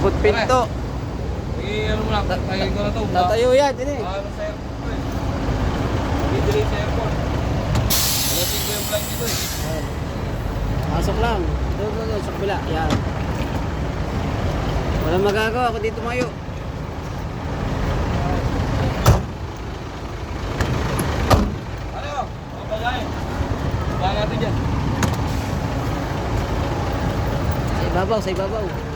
Abot pinto. Ano mo lang, tayo ko na to. Tatayo yan, din eh. Ano sa airport eh. Bidili sa airport. Alasin ko yung flight nito eh. Pasok lang. Doon, sa kabila. Yan. Walang magagawa ako dito mayo. Ano? Ang pagkain. Baka natin dyan. Sa ibabaw, sa ibabaw. Dito.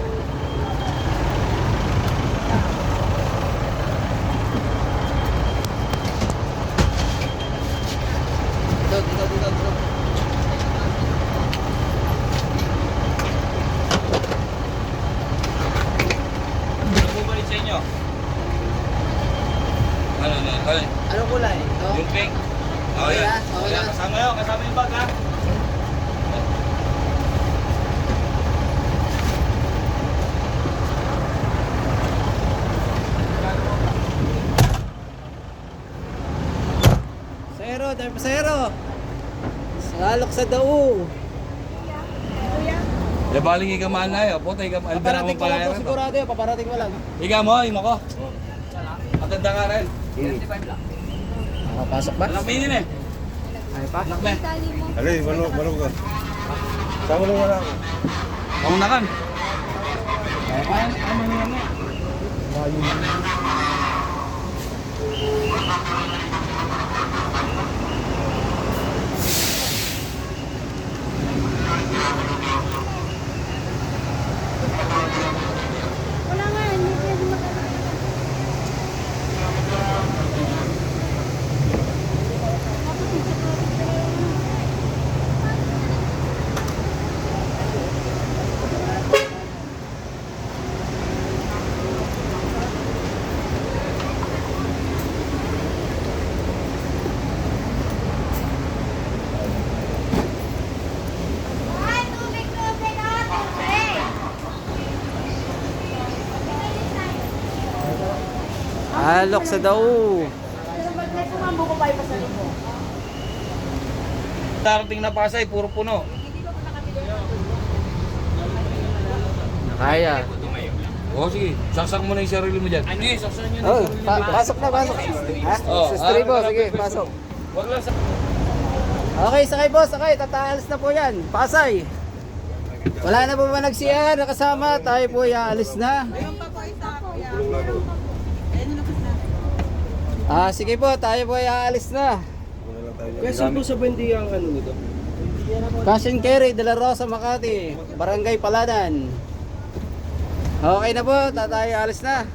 Ano bumalik sa inyo? Ano? Anong kulay? Ito? Yung pink? Okay na, okay na. Kasama yun, kasama yung bag ha? Pasahero, dahil pasahero. Salok sa dao. Ya baling ikaw man na yun. Puta ikaw. Paparating ko lang po sigurado yun, paparating ko lang. Ikaw mo, imo ko. Matanda ka rin. Makapasok ba? Anak minin eh. Ay pa? Anak me. Alay, malong ka. Sama lang wala ako. Pangunakan. Ano yan eh? Wala nga, hindi pwede makakita. Ay, tubig, tubig. Alok sa dao. Darating na Pasay, puro puno. Kaya. Oo, sige. Saksak mo na yung sarili mo dyan. Ano yun? Saksak nyo na Oh, yung sarili mo. pasok na, pasok. Ha? Oh, Sa stribo, ah, sige, pasok. Wag lang sa... Okay, sakay boss, sakay. Tataalis na po yan. Pasay. Wala na po ba nagsiya? Nakasama. Tayo po alis na. Sige po, tayo po aalis na. Kasi po sa Buendia ang ano nito? Cash and carry, De La Rosa, Makati. Barangay Paladan. Okay na po, tayo alis na.